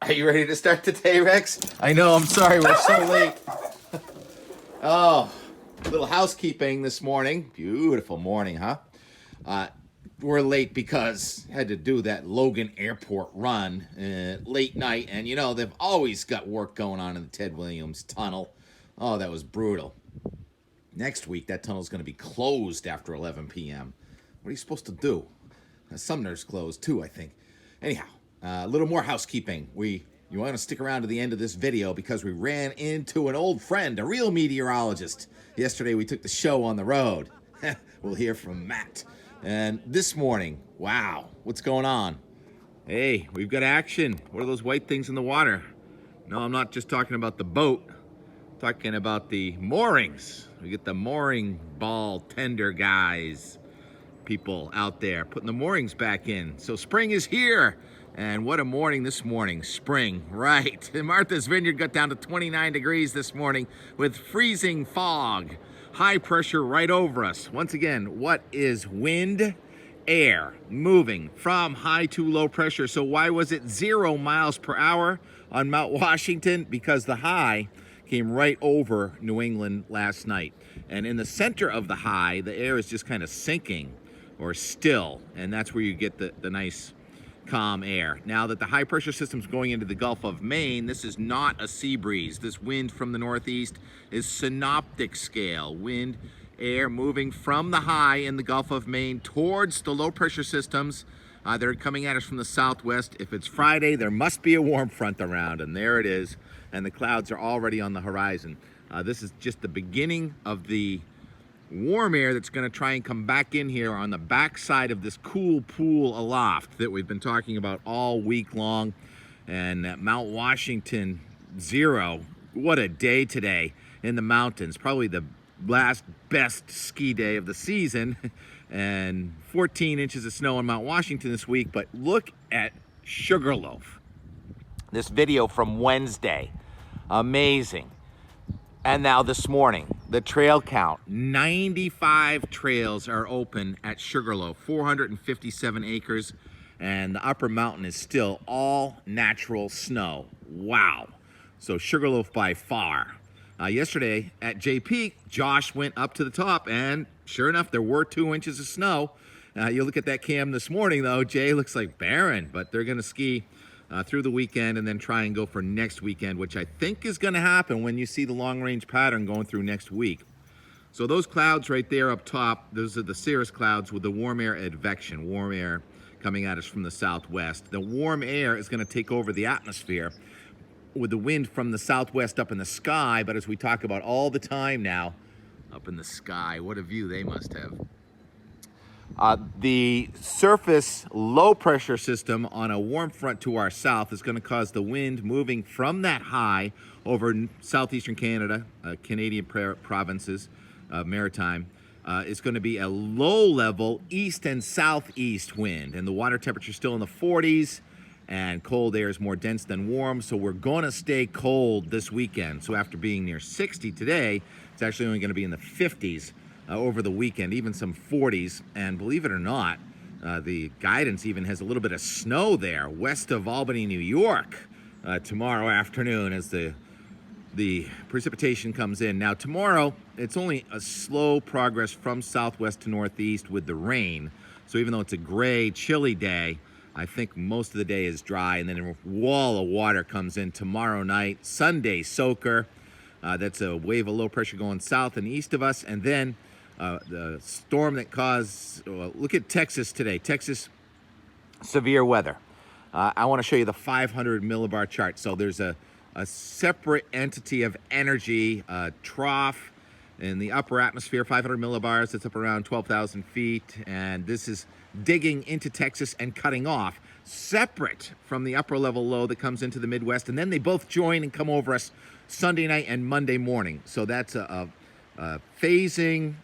Are you ready to start today, Rex? I know, I'm sorry, we're so late. Oh, a little housekeeping this morning. Beautiful morning, huh? We're late because I had to do that Logan Airport run late night, and you know, they've always got work going on in the Ted Williams Tunnel. Oh, that was brutal. Next week, that tunnel's going to be closed after 11 p.m. What are you supposed to do? Sumner's closed too, I think. Anyhow, a little more housekeeping. You want to stick around to the end of this video because we ran into an old friend, a real meteorologist. Yesterday we took the show on the road. We'll hear from Matt. And this morning, wow, what's going on? Hey, we've got action. What are those white things in the water? No, I'm not just talking about the boat. I'm talking about the moorings. We get the mooring ball tender guys, people out there putting the moorings back in. So spring is here. And what a morning this morning. Spring, right. Martha's Vineyard got down to 29 degrees this morning with freezing fog. High pressure right over us. Once again, what is wind? Air moving from high to low pressure. So why was it 0 miles per hour on Mount Washington? Because the high came right over New England last night. And in the center of the high, the air is just kind of sinking or still. And that's where you get the nice calm air. Now that the high pressure system's going into the Gulf of Maine, this is not a sea breeze. This wind from the northeast is synoptic scale. Wind, air moving from the high in the Gulf of Maine towards the low pressure systems. They're coming at us from the southwest. If it's Friday, there must be a warm front around, and there it is. And the clouds are already on the horizon. This is just the beginning of the warm air that's going to try and come back in here on the backside of this cool pool aloft that we've been talking about all week long. And at Mount Washington, 0. What a day today in the mountains. Probably the last best ski day of the season. And 14 inches of snow on Mount Washington this week. But look at Sugarloaf. This video from Wednesday. Amazing. And now this morning, the trail count, 95 trails are open at Sugarloaf, 457 acres, and the upper mountain is still all natural snow. Wow. So Sugarloaf by far. Yesterday at Jay Peak, Josh went up to the top, and sure enough, there were 2 inches of snow. You look at that cam this morning, though, Jay looks like barren, but they're going to ski through the weekend and then try and go for next weekend, which I think is going to happen when you see the long-range pattern going through next week. So those clouds right there up top, those are the cirrus clouds with the warm air advection, warm air coming at us from the southwest. The warm air is going to take over the atmosphere with the wind from the southwest up in the sky, but as we talk about all the time now, up in the sky, what a view they must have. The surface low pressure system on a warm front to our south is going to cause the wind moving from that high over southeastern Canada, Canadian provinces, maritime. It's going to be a low level east and southeast wind, and the water temperature is still in the 40s, and cold air is more dense than warm, so we're going to stay cold this weekend. So after being near 60 today, it's actually only going to be in the 50s. Over the weekend, even some 40s, and believe it or not, the guidance even has a little bit of snow there west of Albany, New York, tomorrow afternoon as the precipitation comes in. Now tomorrow, it's only a slow progress from southwest to northeast with the rain, so even though it's a gray, chilly day, I think most of the day is dry, and then a wall of water comes in tomorrow night. Sunday soaker, that's a wave of low pressure going south and east of us, and then the storm that caused, look at Texas today. Texas, severe weather. I want to show you the 500 millibar chart. So there's a separate entity of energy, trough in the upper atmosphere, 500 millibars. It's up around 12,000 feet. And this is digging into Texas and cutting off, separate from the upper level low that comes into the Midwest. And then they both join and come over us Sunday night and Monday morning. So that's a phasing,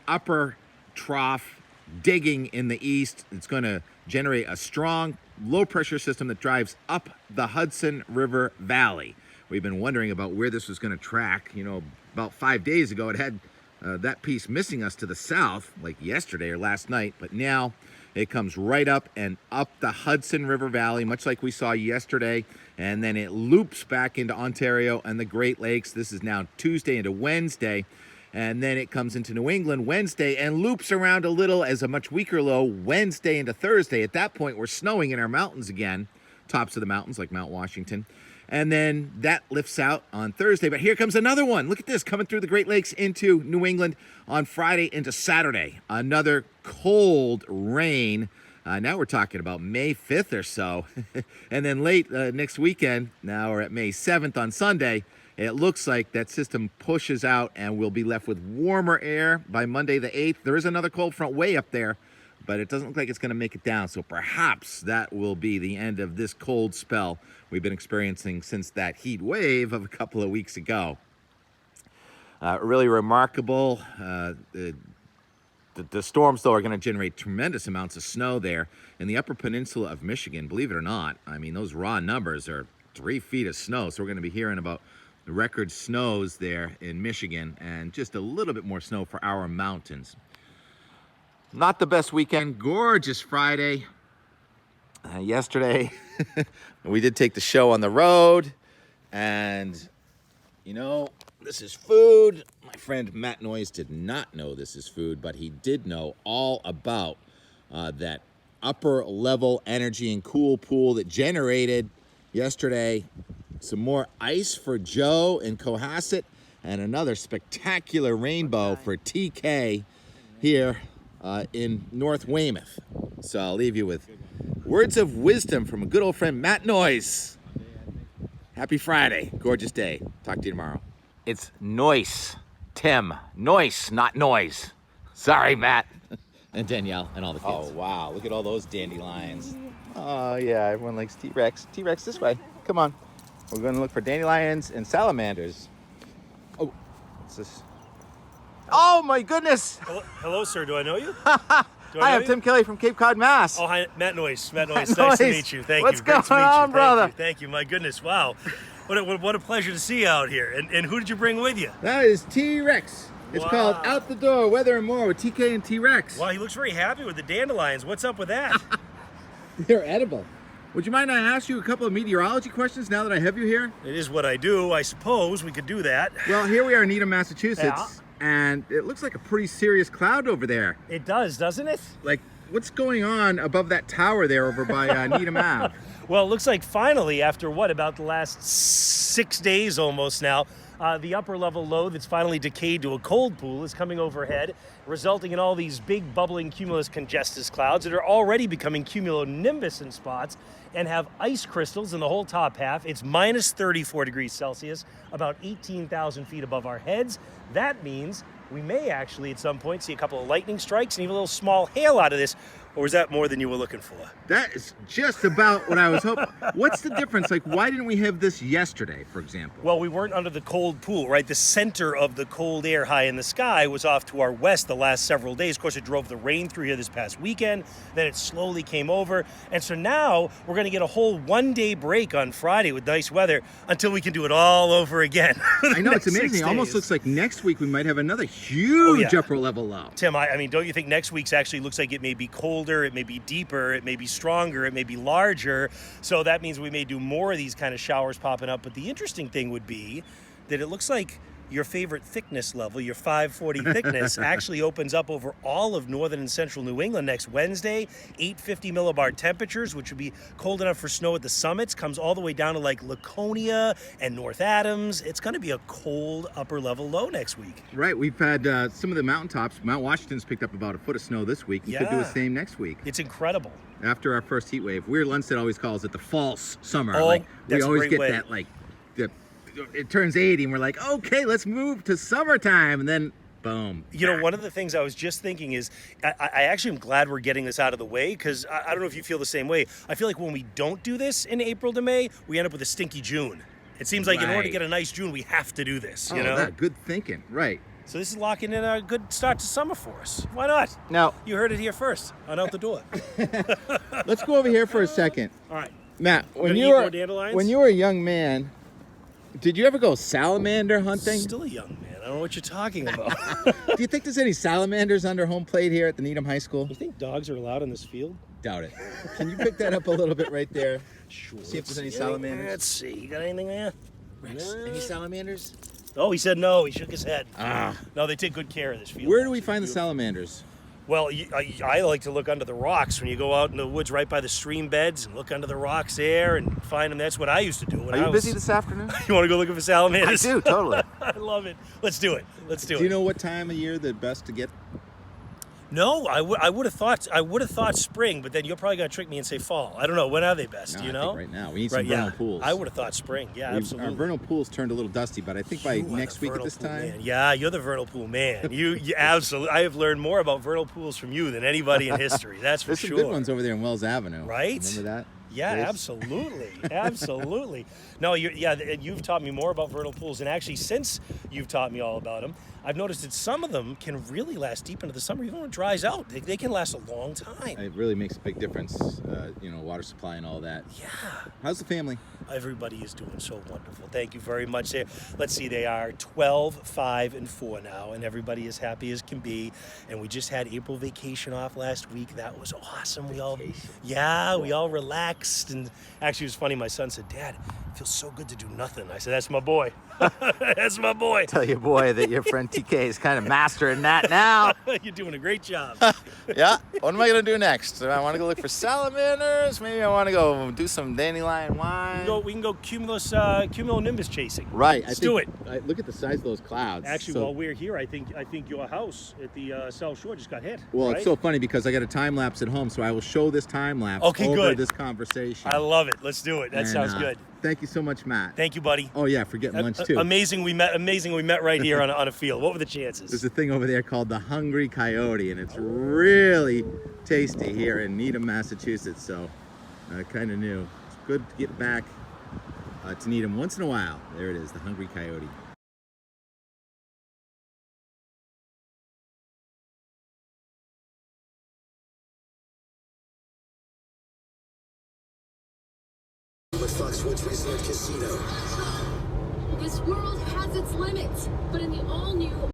upper trough digging in the east. It's going to generate a strong low pressure system that drives up the Hudson River Valley. We've been wondering about where this was going to track. You know, about 5 days ago, it had that piece missing us to the south, like yesterday or last night, but now It comes right up and up the Hudson River Valley, much like we saw yesterday, and then it loops back into Ontario and the Great Lakes. This is now Tuesday into Wednesday, and then it comes into New England Wednesday and loops around a little as a much weaker low Wednesday into Thursday. At that point, we're snowing in our mountains again, tops of the mountains like Mount Washington. And then that lifts out on Thursday. But here comes another one. Look at this, coming through the Great Lakes into New England on Friday into Saturday. Another cold rain. Now we're talking about May 5th or so. And then late next weekend, now we're at May 7th on Sunday, it looks like that system pushes out and we'll be left with warmer air by Monday the 8th. There is another cold front way up there, but it doesn't look like it's going to make it down. So perhaps that will be the end of this cold spell we've been experiencing since that heat wave of a couple of weeks ago. Really remarkable. The storms, though, are going to generate tremendous amounts of snow there in the upper peninsula of Michigan, believe it or not. I mean, those raw numbers are 3 feet of snow. So we're going to be hearing about the record snows there in Michigan and just a little bit more snow for our mountains. Not the best weekend. Gorgeous Friday. Yesterday, we did take the show on the road. And, you know, this is food. My friend Matt Noyes did not know this is food, but he did know all about that upper level energy and cool pool that generated yesterday some more ice for Joe in Cohasset and another spectacular rainbow for TK here in North Weymouth. So I'll leave you with words of wisdom from a good old friend, Matt Noyes. Happy Friday. Gorgeous day. Talk to you tomorrow. It's Noyes. Tim. Noyes, not noise. Sorry, Matt. And Danielle and all the kids. Oh, wow. Look at all those dandelions. Oh, yeah. Everyone likes T-Rex. T-Rex this way. Come on. We're going to look for dandelions and salamanders. Oh, what's this? Oh, my goodness. Hello, sir. Do I know you? Hi, I'm Tim Kelly from Cape Cod, Mass. Oh, hi, Matt Noyes. Matt Noyes. Matt Nice to Noyes. meet you. Thank What's you. Great to going meet on, you. brother? Thank you. My goodness. Wow. What a pleasure to see you out here. And who did you bring with you? That is T-Rex. It's Wow. called Out the Door, Weather and More with TK and T-Rex. Wow, he looks very happy with the dandelions. What's up with that? They're edible. Would you mind I ask you a couple of meteorology questions now that I have you here? It is what I do. I suppose we could do that. Well, here we are in Needham, Massachusetts, Yeah. and it looks like a pretty serious cloud over there. It does, doesn't it? Like, what's going on above that tower there over by Needham Ave? Well, it looks like finally, after about the last 6 days almost now, the upper level low that's finally decayed to a cold pool is coming overhead, resulting in all these big bubbling cumulus congestus clouds that are already becoming cumulonimbus in spots and have ice crystals in the whole top half. It's minus 34 degrees Celsius, about 18,000 feet above our heads. That means we may actually at some point see a couple of lightning strikes and even a little small hail out of this. Or is that more than you were looking for? That is just about what I was hoping. What's the difference? Like, why didn't we have this yesterday, for example? Well, we weren't under the cold pool, right? The center of the cold air high in the sky was off to our west the last several days. Of course, it drove the rain through here this past weekend. Then it slowly came over. And so now we're going to get a whole one-day break on Friday with nice weather until we can do it all over again. I know, it's amazing. It almost looks like next week we might have another huge upper level low. Tim, I mean, don't you think next week's actually looks like it may be colder, it may be deeper, it may be stronger, it may be larger. So that means we may do more of these kind of showers popping up. But the interesting thing would be that it looks like your favorite thickness level, your 540 thickness, actually opens up over all of northern and central New England next Wednesday. 850 millibar temperatures, which would be cold enough for snow at the summits, comes all the way down to like Laconia and North Adams. It's going to be a cold upper level low next week. Right, we've had some of the mountaintops. Mount Washington's picked up about a foot of snow this week. You could do the same next week. It's incredible. After our first heat wave. Weird Lundstedt always calls it the false summer. Oh, like, we that's a always great get way. that, like, it turns 80 and we're like, okay, let's move to summertime. And then, boom. You know, one of the things I was just thinking is I actually am glad we're getting this out of the way because I don't know if you feel the same way. I feel like when we don't do this in April to May, we end up with a stinky June. It seems like in order to get a nice June, we have to do this, you know? That good thinking, right. So this is locking in a good start to summer for us. Why not? Now, You heard it here first on Out the Door. let's go over here for a second. All right. Matt, when gonna you eat were more dandelions? when you were a young man, did you ever go salamander hunting? Still a young man. I don't know what you're talking about. Do you think there's any salamanders under home plate here at the Needham High School? You think dogs are allowed in this field? Doubt it. Can you pick that up a little bit right there? Sure. See if there's any salamanders. Let's see. You got anything there? Rex, No. any salamanders? Oh, he said no. He shook his head. Ah. No, they take good care of this field. Where do we find the salamanders? Well, I like to look under the rocks when you go out in the woods right by the stream beds and look under the rocks there and find them. That's what I used to do when Are I you was... busy this afternoon? You want to go looking for salamanders? I do, totally. I love it. Let's do it. Let's do it. Do you know what time of year the best to get? No, I would have thought spring, but then you're probably gonna trick me and say fall. I don't know. When are they best? No, Do you I know? think right now. We need some vernal pools. I would have thought spring. Yeah, absolutely. Our vernal pools turned a little dusty, but I think by You are next the week at vernal this pool time. man. Yeah, you're the vernal pool man. You absolutely. I have learned more about vernal pools from you than anybody in history. That's for There's sure. some good ones over there in Wells Avenue. Right? Remember that? Yeah, place? absolutely, absolutely. No, you've taught me more about vernal pools, and actually, since you've taught me all about them, I've noticed that some of them can really last deep into the summer, even when it dries out. They can last a long time. It really makes a big difference, water supply and all that. Yeah. How's the family? Everybody is doing so wonderful. Thank you very much. Let's see, they are 12, 5, and 4 now, and everybody is happy as can be. And we just had April vacation off last week. That was awesome. We all relaxed. And actually, it was funny. My son said, "Dad, it feels so good to do nothing." I said, "That's my boy. That's my boy." Tell your boy that your friend TK is kind of mastering that now. You're doing a great job. Yeah. What am I going to do next? I want to go look for salamanders. Maybe I want to go do some dandelion wine. We can go cumulonimbus chasing. Right. Let's do it. Look at the size of those clouds. Actually, while we're here, I think your house at the South Shore just got hit. Well, right? it's so funny because I got a time lapse at home, so I will show this time lapse Okay, over good. this conversation. I love it. Let's do it. That And, sounds good. Thank you so much, Matt. Thank you, buddy. Oh yeah, for getting lunch too. Amazing we met right here on a field. What were the chances? There's a thing over there called the Hungry Coyote, and it's really tasty here in Needham, Massachusetts. So, kind of new. It's good to get back to Needham once in a while. There it is, the Hungry Coyote. Foxwoods Resort Casino. This world has its limits, but in the all-new